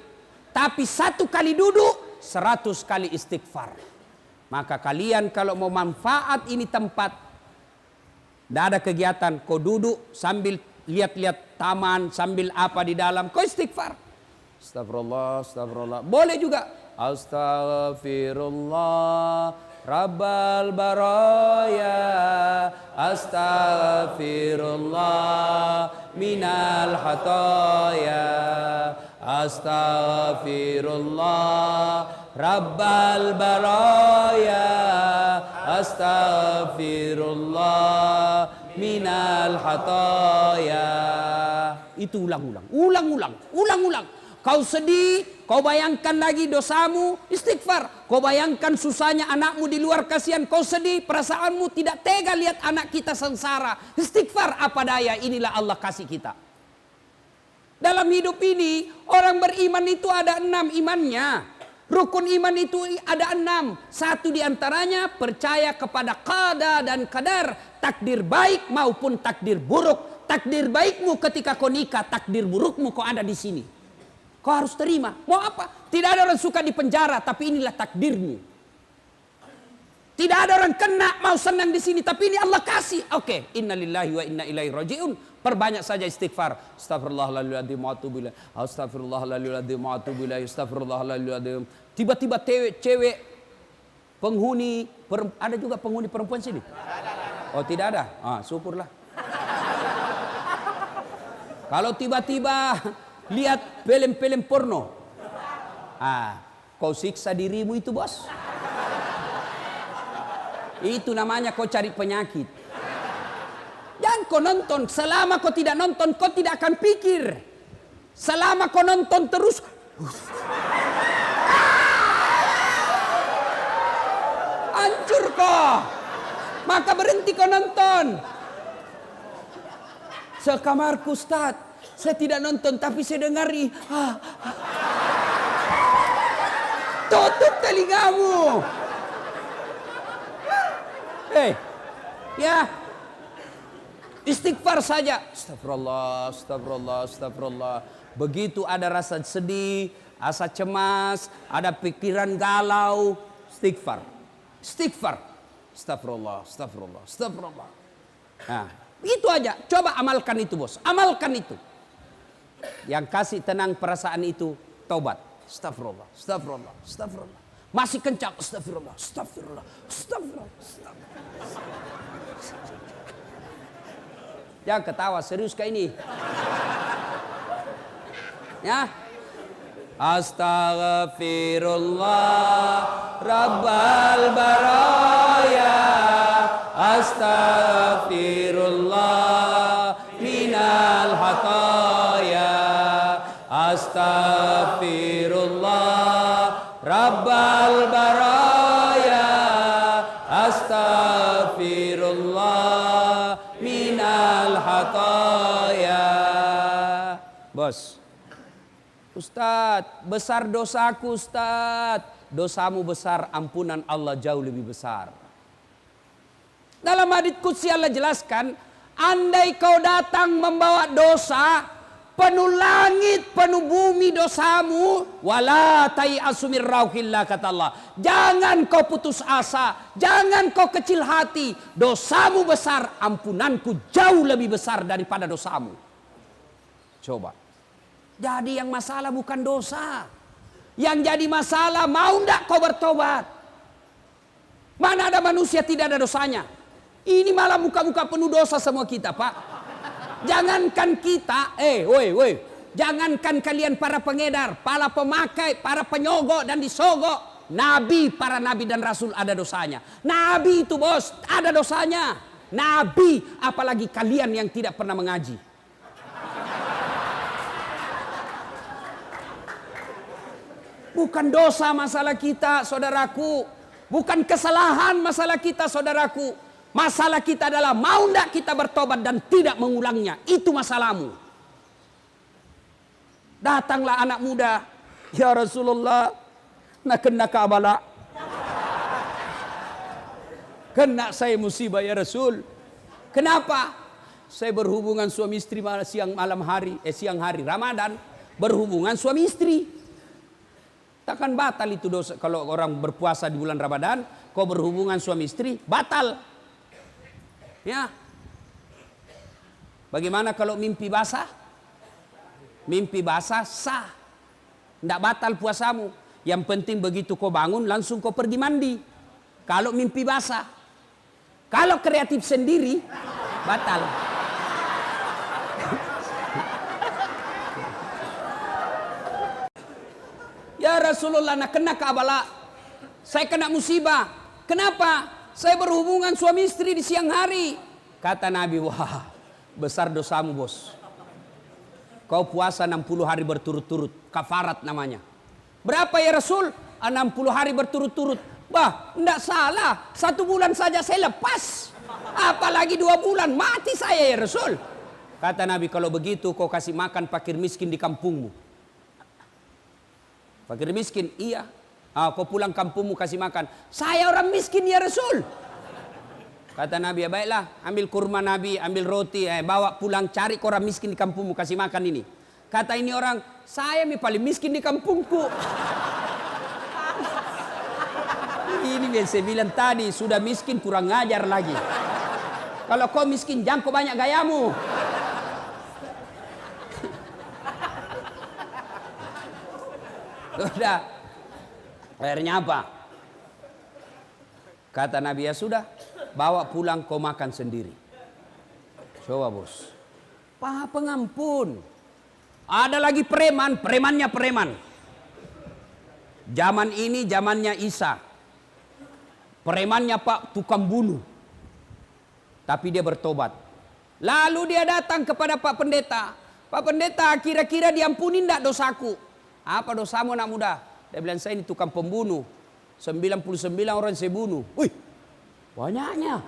Tapi satu kali duduk 100 kali istighfar. Maka kalian kalau mau manfaat ini tempat, tidak ada kegiatan, kau duduk sambil lihat-lihat taman, sambil apa di dalam, kau istighfar. Astagfirullah, astagfirullah. Boleh juga Astaghfirullah Rabbal baraya, astaghfirullah minal hataya, astaghfirullah Rabbal baraya astaghfirullah minal hataya. Itu ulang-ulang. Kau sedih, kau bayangkan lagi dosamu, istighfar. Kau bayangkan susahnya anakmu di luar, kasihan, kau sedih, perasaanmu tidak tega lihat anak kita sengsara. Istighfar apa daya, inilah Allah kasih kita. Dalam hidup ini, orang beriman itu ada 6 imannya. Rukun iman itu ada 6. Satu diantaranya percaya kepada qada dan qadar. Takdir baik maupun takdir buruk. Takdir baikmu ketika kau nikah, takdir burukmu kau ada di sini. Kau harus terima. Mau apa? Tidak ada orang suka di penjara, tapi inilah takdirmu. Tidak ada orang kena mau senang di sini, tapi ini Allah kasih. Oke, innalillahi wa inna ilaihi rajiun. Perbanyak saja istighfar. Astagfirullahaladzim wa atubu ilaih. Astagfirullahaladzim wa atubu ilaih. Astagfirullahaladzim. Tiba-tiba cewek penghuni, ada juga penghuni perempuan sini? Oh, tidak ada? Syukurlah. Kalau tiba-tiba lihat film-film porno, kau siksa dirimu itu, bos. Itu namanya kau cari penyakit. Jangan kau nonton. Selama kau tidak nonton, kau tidak akan pikir. Selama kau nonton terus, hancur kau. Maka berhenti kau nonton. Sekamarku, Ustaz, saya tidak nonton tapi saya dengari. Tutup telingamu. Ya, istighfar saja. Astagfirullah, astagfirullah, astagfirullah. Begitu ada rasa sedih, rasa cemas, ada pikiran galau, istighfar. Istighfar. Astagfirullah, astagfirullah, astagfirullah. Nah, itu aja. Coba amalkan itu, bos. Amalkan itu. Yang kasih tenang perasaan itu taubat. Astagfirullah, astagfirullah, astagfirullah. Masih kencang. Astagfirullah, astagfirullah, astagfirullah, astagfirullah. Jangan ketawa, serius kayak ini. Ya. Astaghfirullah Rabbal baraya. Astaghfirullah minal hataya. Astaghfirullah Rabbal baraya. Astaghfirullah minal hataya. Bos, Ustadz, besar dosaku, Ustadz. Dosamu besar, ampunan Allah jauh lebih besar. Dalam hadits qudsi Allah jelaskan, andai kau datang membawa dosa, penuh langit, penuh bumi dosamu, wala tai'asu min rauhillah, kata Allah. Jangan kau putus asa, jangan kau kecil hati. Dosamu besar, ampunanku jauh lebih besar daripada dosamu. Coba. Jadi yang masalah bukan dosa. Yang jadi masalah mau ndak kau bertobat. Mana ada manusia tidak ada dosanya. Ini malah muka-muka penuh dosa semua kita, Pak. Jangankan kita, woi. Jangankan kalian para pengedar, para pemakai, para penyogok dan disogok. Nabi, para nabi dan rasul ada dosanya. Nabi itu, bos, ada dosanya. Nabi, apalagi kalian yang tidak pernah mengaji. Bukan dosa masalah kita, saudaraku. Bukan kesalahan masalah kita, saudaraku. Masalah kita adalah mau tidak kita bertobat dan tidak mengulangnya. Itu masalahmu. Datanglah anak muda. Ya Rasulullah, nak kena kabala. Kena saya musibah ya Rasul. Kenapa? Saya berhubungan suami istri siang hari Ramadan. Berhubungan suami istri. Takkan batal itu dosa. Kalau orang berpuasa di bulan Ramadan, kau berhubungan suami istri, batal. Ya. Bagaimana kalau mimpi basah? Mimpi basah sah. Tidak batal puasamu. Yang penting begitu kau bangun, langsung kau pergi mandi. Kalau mimpi basah. Kalau kreatif sendiri, batal. Ya Rasulullah, nak kena kabala. Saya kena musibah. Kenapa? Saya berhubungan suami istri di siang hari. Kata Nabi, wah, besar dosamu bos. Kau puasa 60 hari berturut-turut, kafarat namanya. Berapa ya Rasul? 60 hari berturut-turut. Bah, enggak salah. 1 bulan saja saya lepas. Apalagi 2 bulan, mati saya ya Rasul. Kata Nabi, kalau begitu kau kasih makan fakir miskin di kampungmu. Fakir miskin, iya. Kau pulang kampungmu kasih makan. Saya orang miskin ya Rasul. Kata Nabi, ya baiklah, ambil kurma Nabi, ambil roti, bawa pulang, cari ke orang miskin di kampungmu, kasih makan ini. Kata ini orang, saya paling miskin di kampungku. Ini yang saya bilang tadi, sudah miskin kurang ngajar lagi. Kalau kau miskin, jangan kau banyak gayamu. Sudah. Akhirnya apa? Kata Nabi, ya sudah, bawa pulang kau makan sendiri. Coba bos. Pengampun. Ada lagi preman, premannya preman. Zaman ini zamannya Isa. Premannya Pak tukang bunuh. Tapi dia bertobat. Lalu dia datang kepada Pak Pendeta. Pak Pendeta, kira-kira diampuni enggak dosaku? Apa dosamu anak muda? Dia bilang, saya ini tukang pembunuh. 99 orang saya bunuh. Wih, banyaknya.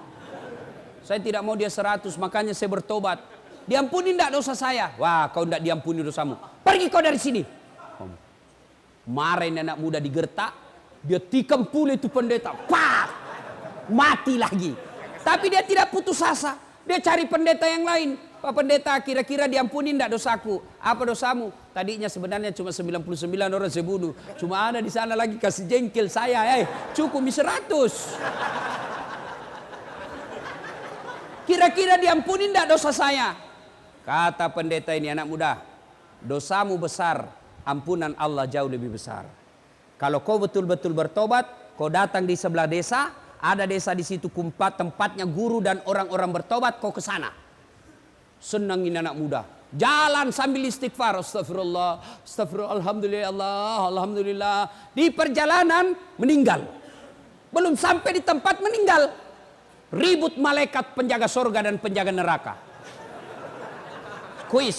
Saya tidak mau dia 100, makanya saya bertobat. Diampuni enggak dosa saya? Wah, kau enggak diampuni dosamu. Pergi kau dari sini. Marahin anak muda digertak. Dia tikam pula itu pendeta. Pak! Mati lagi. Tapi dia tidak putus asa. Dia cari pendeta yang lain. Pak Pendeta, kira-kira diampuni enggak dosaku? Apa dosamu? Tadinya sebenarnya cuma 99 orang saya bunuh. Cuma ada di sana lagi kasih jengkel saya. Cukup 100. Kira-kira diampuni enggak dosa saya? Kata pendeta ini, anak muda, dosamu besar, ampunan Allah jauh lebih besar. Kalau kau betul-betul bertobat, kau datang di sebelah desa, ada desa di situ tempatnya guru dan orang-orang bertobat, kau ke sana. Senangin anak muda. Jalan sambil istighfar. Astagfirullah, astagfirullah, alhamdulillah, Allah, alhamdulillah. Di perjalanan meninggal. Belum sampai di tempat meninggal. Ribut malaikat penjaga surga dan penjaga neraka. Kuis.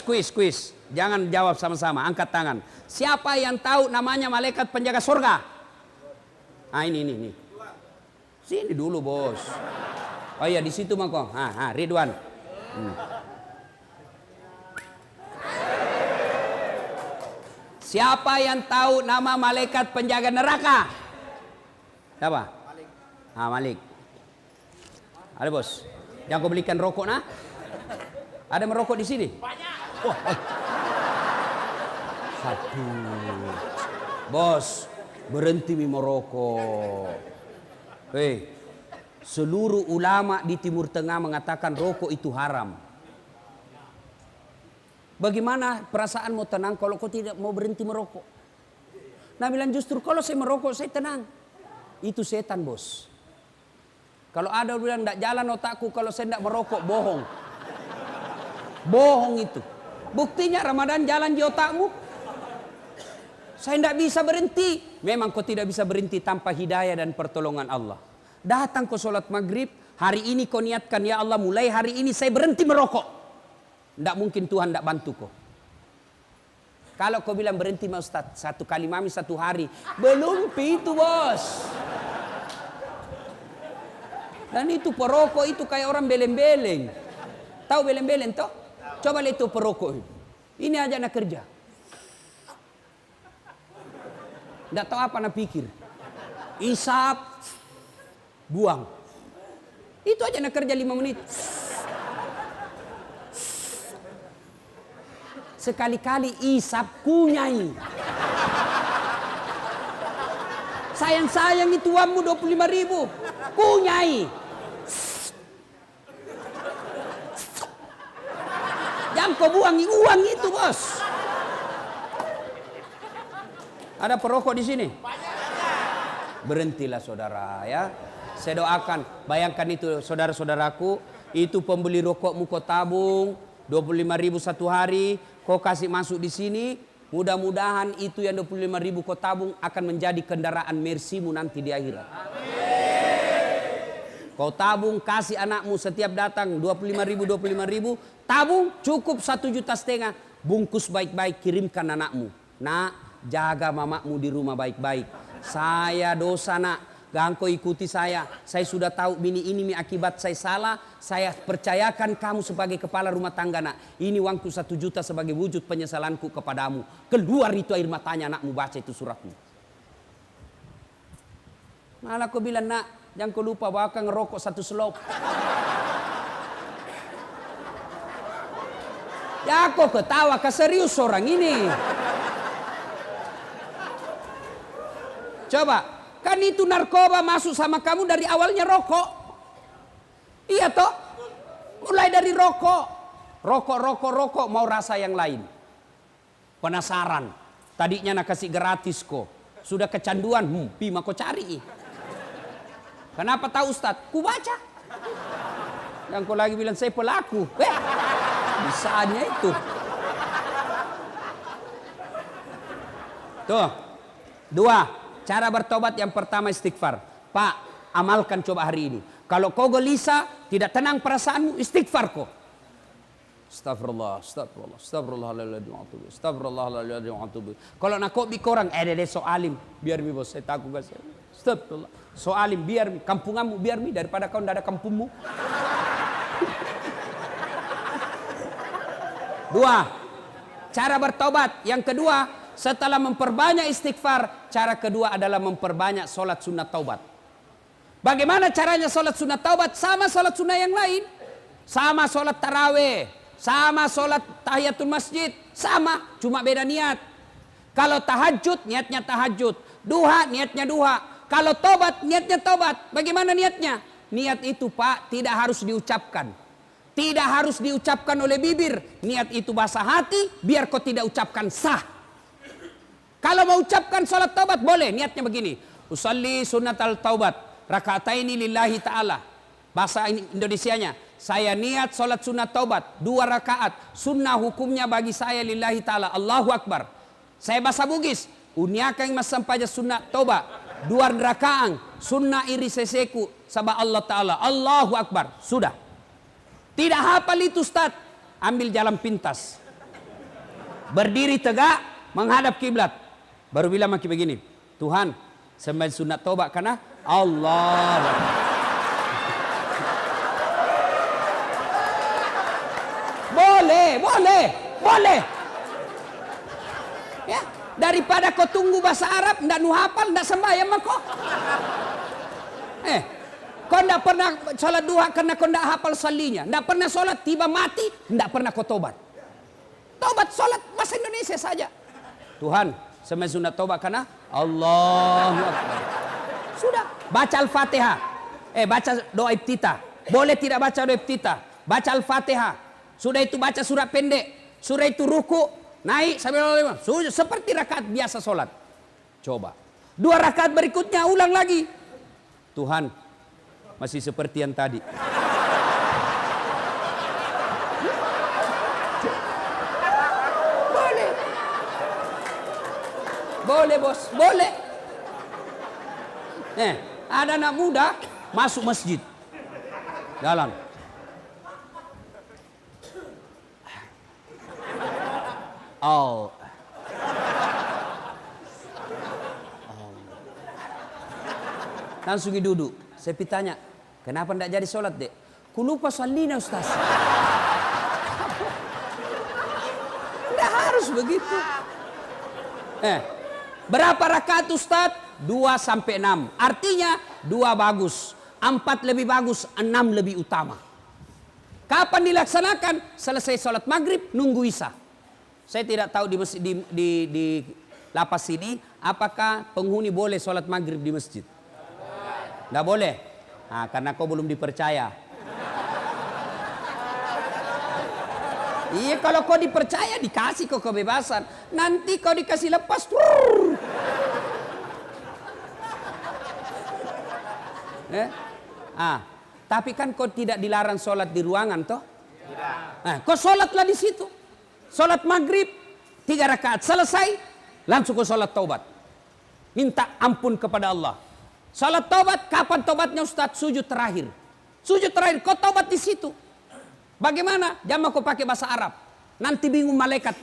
Jangan jawab sama-sama, angkat tangan. Siapa yang tahu namanya malaikat penjaga surga? Ini. Sini dulu bos. Oh iya, di situ mako. Ridwan. Siapa yang tahu nama malaikat penjaga neraka? Siapa? Malik. Malik. Ada bos. Yang kau belikan rokok nah? Ada merokok di sini? Banyak. Satu. Bos, berhenti merokok. Seluruh ulama di Timur Tengah mengatakan rokok itu haram. Bagaimana perasaanmu tenang kalau kau tidak mau berhenti merokok? Nah bilang justru kalau saya merokok saya tenang. Itu setan bos. Kalau ada bilang tidak jalan otakku kalau saya tidak merokok, bohong. Bohong itu. Buktinya Ramadan jalan di otakmu. Saya tidak bisa berhenti. Memang kau tidak bisa berhenti tanpa hidayah dan pertolongan Allah. Datang ke sholat maghrib. Hari ini kau niatkan, ya Allah mulai hari ini saya berhenti merokok. Tidak mungkin Tuhan tidak bantu kau. Kalau kau bilang berhenti ma Ustaz, 1 kali mami 1 hari. Belum itu bos. Dan itu perokok itu kayak orang beleng-beleng. Tahu beleng-beleng toh? Coba lihat itu perokok. Ini aja nak kerja. Tidak tahu apa nak pikir. Isap, buang. Itu aja nak kerja 5 menit. Sekali-kali isap kunyai. Sayang-sayang itu uangmu 25.000. Kunyai. Jangan kau buangi uang itu bos. Ada perokok di sini? Berhentilah saudara ya. Saya doakan. Bayangkan itu saudara-saudaraku. Itu pembeli rokokmu kau tabung. 25.000 1 hari. Kau kasih masuk di sini. Mudah-mudahan itu yang 25.000 kau tabung akan menjadi kendaraan Mercy-mu nanti di akhirat. Kau tabung, kasih anakmu setiap datang 25.000, tabung cukup 1,5 juta, bungkus baik-baik, kirimkan anakmu. Nak, jaga mamamu di rumah baik-baik. Saya dosa nak, gangko ikuti saya sudah tahu ini akibat saya salah, saya percayakan kamu sebagai kepala rumah tangga nak. Ini uangku 1 juta sebagai wujud penyesalanku kepadamu. Keluar itu air matanya anakmu baca itu suratmu. Malah kau bilang nak, jangan kau lupa bawa ngerokok 1 selop. Ya kok ketawa, keserius orang ini. Coba, kan itu narkoba masuk sama kamu dari awalnya rokok. Iya toh? Mulai dari rokok. Rokok, mau rasa yang lain. Penasaran. Tadinya nak kasih gratis kok. Sudah kecanduan, pima kau cari. Kenapa tahu Ustadz? Ku baca. Yang kau lagi bilang saya pelaku. Bisanya itu. Tuh. 2. Cara bertobat yang pertama istighfar. Pak, amalkan coba hari ini. Kalau kau gelisah, tidak tenang perasaanmu, istighfar kau. Astagfirullah. Kalau nak kau bikorang, so alim. Biar mi bos, saya takut gak saya. Astagfirullah. So alim, biar mi. Kampunganmu, biar mi. Daripada kau tidak ada kampungmu. 2. Cara bertobat. Yang kedua, setelah memperbanyak istighfar, cara kedua adalah memperbanyak sholat sunat taubat. Bagaimana caranya sholat sunat taubat? Sama sholat sunat yang lain. Sama sholat taraweh. Sama sholat tahiyatul masjid. Sama, cuma beda niat. Kalau tahajud, niatnya tahajud. Duha, niatnya duha. Kalau taubat, niatnya taubat. Bagaimana niatnya? Niat itu Pak, tidak harus diucapkan. Tidak harus diucapkan oleh bibir. Niat itu bahasa hati, biar kau tidak ucapkan sah. Kalau mau ucapkan salat taubat boleh, niatnya begini. Usalli sunnatal taubat, raka'ataini lillahi ta'ala. Bahasa Indonesianya, saya niat salat sunat taubat, 2 rakaat. Sunnah hukumnya bagi saya lillahi ta'ala, Allahu Akbar. Saya bahasa Bugis, uniakang masampaja sunat taubat, 2 rakaat. Sunnah iri seseku, sabah Allah ta'ala, Allahu Akbar. Sudah. Tidak hafal itu Ustaz, ambil jalan pintas. Berdiri tegak, menghadap kiblat. Baru bilang maki begini, Tuhan, sembahyang sunat taubat karena Allah. Boleh. Ya, daripada kau tunggu bahasa Arab, ndak nu hafal, ndak sembahyang mah kau. Kau ndak pernah sholat duha karena kau ndak hafal salinya, ndak pernah sholat tiba mati, ndak pernah kau tobat. Tobat sholat bahasa Indonesia saja. Tuhan, sembahyang sunat taubat karena Allahu Akbar. Sudah, baca Al-Fatihah. Baca doa iftitah. Boleh tidak baca doa iftitah? Baca Al-Fatihah. Sudah itu baca surat pendek. Sudah itu ruku, naik sampai sudah seperti rakaat biasa sholat. Coba. 2 rakaat berikutnya ulang lagi. Tuhan, masih seperti yang tadi. Boleh bos, boleh. Ada anak muda masuk masjid. Jalan. Langsung duduk. Saya tanya, kenapa tidak jadi sholat dek? Ku lupa salina Ustaz. Tidak harus begitu. Berapa rakaat Ustaz? 2 sampai 6. Artinya 2 bagus, 4 lebih bagus, 6 lebih utama. Kapan dilaksanakan? Selesai sholat maghrib, nunggu isya. Saya tidak tahu di masjid, di lapas ini apakah penghuni boleh sholat maghrib di masjid. Tidak boleh. Nah, karena kau belum dipercaya. Iya, kalau kau dipercaya dikasih kau kebebasan. Nanti kau dikasih lepas. Tapi kan kau tidak dilarang sholat di ruangan toh? Kau sholatlah di situ. Sholat maghrib. 3 rakaat selesai, langsung ke sholat taubat. Minta ampun kepada Allah. Sholat taubat, kapan taubatnya Ustaz? Sujud terakhir. Sujud terakhir, kau taubat di situ. Bagaimana? Jangan kau pakai bahasa Arab. Nanti bingung malaikat.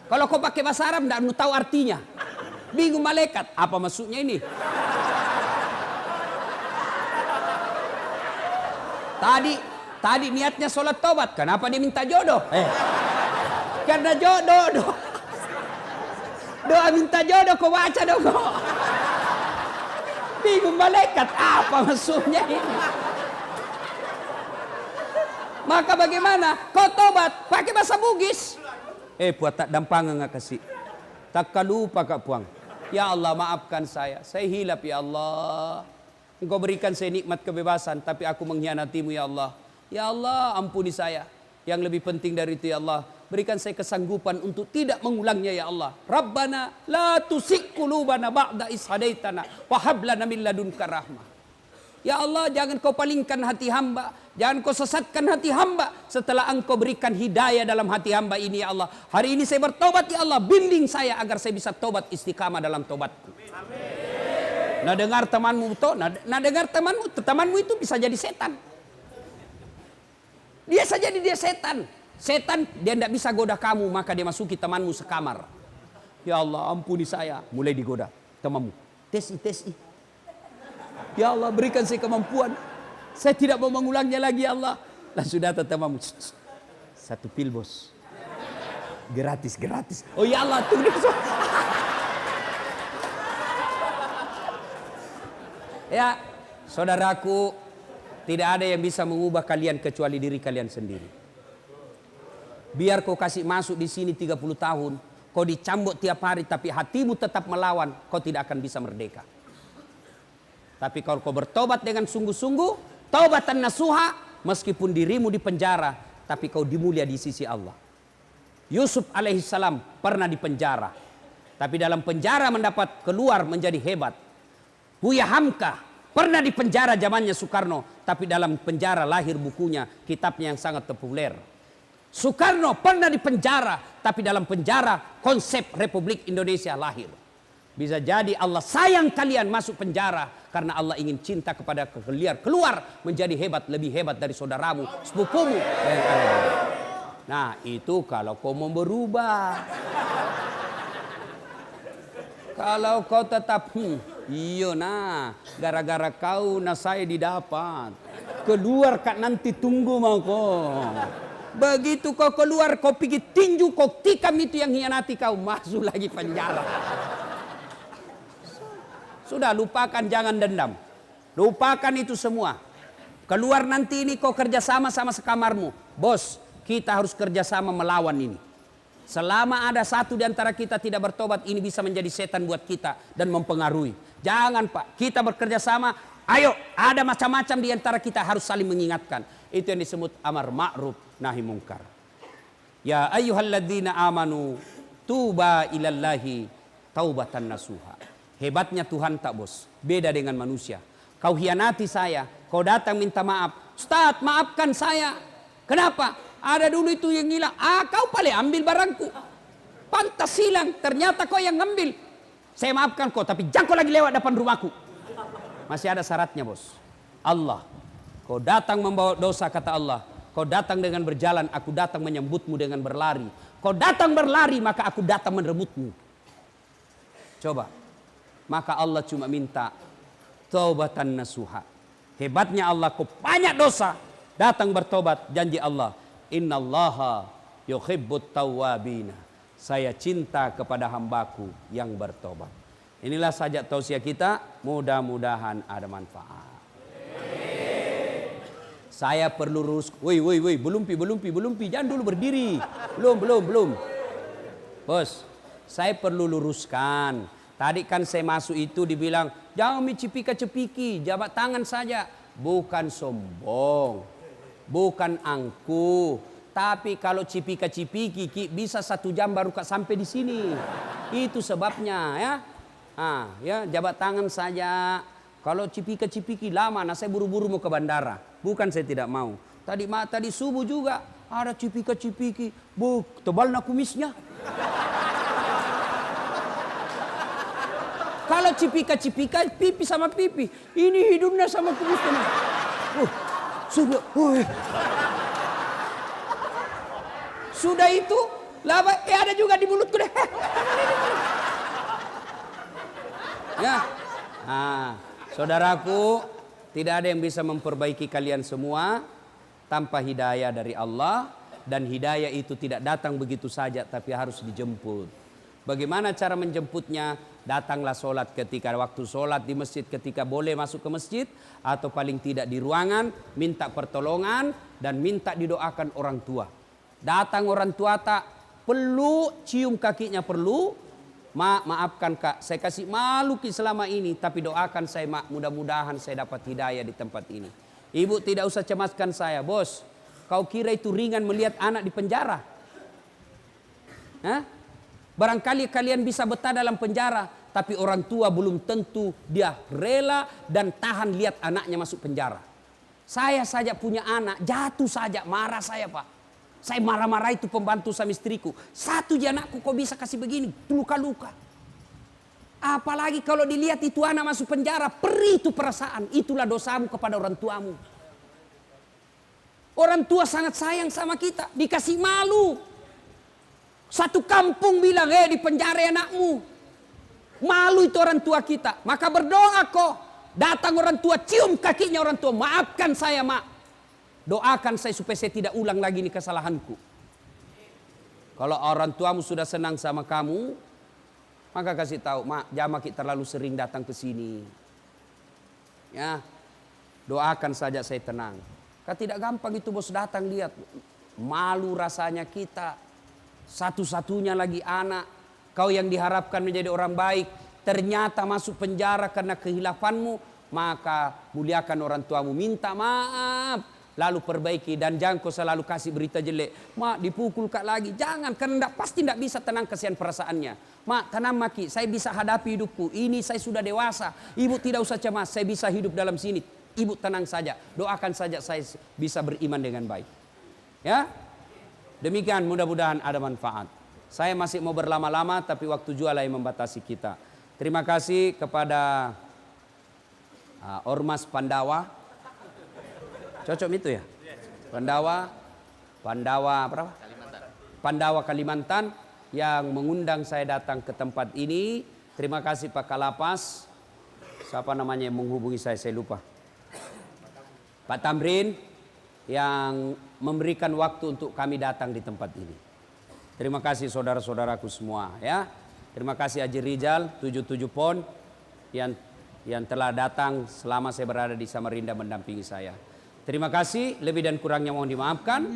Kalau kau pakai bahasa Arab, tidak tahu artinya. Bingung malaikat. Apa maksudnya ini? Tadi niatnya sholat taubat. Kenapa dia minta jodoh? Karena jodoh. Doa minta jodoh, kau baca dong kau. Bingung malaikat. Apa maksudnya ini? Maka bagaimana? Kau tobat pakai bahasa Bugis. Puat tak dampangan nggak kasih. Tak lupa kak puang. Ya Allah maafkan saya hilap ya Allah. Engkau berikan saya nikmat kebebasan, tapi aku mengkhianatimu ya Allah. Ya Allah ampuni saya. Yang lebih penting dari itu ya Allah, berikan saya kesanggupan untuk tidak mengulangnya ya Allah. Rabbana la tusik qulubana ba'da is hadaitana wa hab lana min ladunka rahmah. Ya Allah, jangan kau palingkan hati hamba, jangan kau sesatkan hati hamba setelah engkau berikan hidayah dalam hati hamba ini ya Allah. Hari ini saya bertobat ya Allah, bimbing saya agar saya bisa tobat istiqamah dalam tobatku. Amin. Nah dengar temanmu itu, nah dengar temanmu itu bisa jadi setan. Dia saja dia setan. Setan dia tidak bisa goda kamu, maka dia masuki temanmu sekamar. Ya Allah ampuni saya, mulai digoda temanmu. Tesi. Ya Allah berikan saya kemampuan. Saya tidak mau mengulangnya lagi ya Allah. Langsung datang temanmu. 1 pil bos. Gratis. Oh ya Allah tuh dia. Ya saudaraku, tidak ada yang bisa mengubah kalian kecuali diri kalian sendiri. Biar kau kasih masuk di sini 30 tahun. Kau dicambuk tiap hari tapi hatimu tetap melawan. Kau tidak akan bisa merdeka. Tapi kalau kau bertobat dengan sungguh-sungguh, taubatan nasuha, meskipun dirimu di penjara, tapi kau dimulia di sisi Allah. Yusuf alaihissalam pernah di penjara, tapi dalam penjara mendapat keluar menjadi hebat. Buya Hamka pernah di penjara zamannya Soekarno, tapi dalam penjara lahir bukunya, kitabnya yang sangat populer. Soekarno pernah di penjara, tapi dalam penjara konsep Republik Indonesia lahir. Bisa jadi Allah sayang kalian masuk penjara karena Allah ingin cinta kepada kalian keluar menjadi hebat, lebih hebat dari saudaramu, sepupumu. Nah itu kalau kau mau berubah. Kalau kau tetap iya nah gara-gara kau nah saya didapat. Keluar kak nanti tunggu mau kau. Begitu kau keluar kau pergi tinju kau tikam itu yang hianati kau, masuk lagi penjara. Sudah lupakan, jangan dendam. Lupakan itu semua. Keluar nanti ini kau kerjasama sama sekamarmu. Bos, kita harus kerjasama melawan ini. Selama ada satu di antara kita tidak bertobat, ini bisa menjadi setan buat kita dan mempengaruhi. Jangan Pak, kita bekerjasama. Ayo, ada macam-macam di antara kita harus saling mengingatkan. Itu yang disebut amar ma'ruf nahi mungkar. Ya ayyuhalladzina amanu tuba ilallahi taubatan nasuha. Hebatnya Tuhan tak bos, beda dengan manusia. Kau hianati saya, kau datang minta maaf. Ustaz maafkan saya. Kenapa? Ada dulu itu yang hilang. Kau paling ambil barangku. Pantas hilang, ternyata kau yang ngambil. Saya maafkan kau, tapi jangan kau lagi lewat depan rumahku. Masih ada syaratnya bos. Allah, kau datang membawa dosa kata Allah. Kau datang dengan berjalan, aku datang menyambutmu dengan berlari. Kau datang berlari, maka aku datang merebutmu. Coba. Maka Allah cuma minta taubatan nasuha. Hebatnya Allah, kau banyak dosa, datang bertobat. Janji Allah, innallaha yuhibbut tawwabina. Saya cinta kepada hambaku yang bertobat. Inilah saja tausiah kita, mudah-mudahan ada manfaat. Saya perlu lurus. Woi, belum, jangan dulu berdiri. Belum. Bos, saya perlu luruskan. Tadi kan saya masuk itu dibilang, jangan cipika-cepiki, jabat tangan saja. Bukan sombong, bukan angkuh. Tapi kalau cipika-cipiki bisa 1 jam baru sampai di sini. Itu sebabnya ya. Ya jabat tangan saja. Kalau cipika-cipiki lama, nah saya buru-buru mau ke bandara. Bukan saya tidak mau. Tadi subuh juga ada cipika-cipiki. Tebal nak kumisnya. Kalau cipika-cipika, pipi sama pipi. Ini hidungnya sama kumisnya. Sudah. Sudah itu, laba, ada juga di mulutku deh. Ya, saudaraku, tidak ada yang bisa memperbaiki kalian semua tanpa hidayah dari Allah. Dan hidayah itu tidak datang begitu saja, tapi harus dijemput. Bagaimana cara menjemputnya? Datanglah sholat ketika waktu sholat di masjid, ketika boleh masuk ke masjid, atau paling tidak di ruangan, minta pertolongan dan minta didoakan orang tua. Datang orang tua tak perlu cium kakinya, perlu. Maafkan kak, saya kasih malu selama ini, tapi doakan saya mak, mudah-mudahan saya dapat hidayah di tempat ini. Ibu tidak usah cemaskan saya, bos. Kau kira itu ringan melihat anak di penjara? Hah? Barangkali kalian bisa betah dalam penjara, tapi orang tua belum tentu dia rela dan tahan lihat anaknya masuk penjara. Saya saja punya anak, jatuh saja marah saya pak. Saya marah-marah itu pembantu sama istriku. Satu je anakku kok bisa kasih begini, luka-luka. Apalagi kalau dilihat itu anak masuk penjara, perih itu perasaan. Itulah dosamu kepada orang tuamu. Orang tua sangat sayang sama kita, dikasih malu. Satu kampung bilang, di penjara anakmu. Malu itu orang tua kita. Maka berdoa kok. Datang orang tua, cium kakinya orang tua. Maafkan saya mak. Doakan saya supaya saya tidak ulang lagi ini kesalahanku. Kalau orang tuamu sudah senang sama kamu, maka kasih tahu, mak, jangan kita terlalu sering datang ke sini. Ya, doakan saja saya tenang. Kan tidak gampang itu bos datang lihat. Malu rasanya kita. Satu-satunya lagi anak. Kau yang diharapkan menjadi orang baik. Ternyata masuk penjara karena kehilafanmu. Maka muliakan orang tuamu. Minta maaf. Lalu perbaiki. Dan jangan kau selalu kasih berita jelek. Mak dipukul kak lagi. Jangan. Karena pasti tidak bisa tenang kesian perasaannya. Mak tenang maki. Saya bisa hadapi hidupku. Ini saya sudah dewasa. Ibu tidak usah cemas. Saya bisa hidup dalam sini. Ibu tenang saja, doakan saja saya bisa beriman dengan baik. Ya, demikian mudah-mudahan ada manfaat. Saya masih mau berlama-lama, tapi waktu jualah yang membatasi kita. Terima kasih kepada Ormas Pandawa. Cocok itu ya? Pandawa berapa? Pandawa Kalimantan yang mengundang saya datang ke tempat ini. Terima kasih Pak Kalapas. Siapa namanya yang menghubungi saya lupa. Pak Tamrin yang memberikan waktu untuk kami datang di tempat ini. Terima kasih saudara-saudaraku semua ya. Terima kasih Haji Rizal 77 Pon yang telah datang selama saya berada di Samarinda mendampingi saya. Terima kasih, lebih dan kurangnya mohon dimaafkan.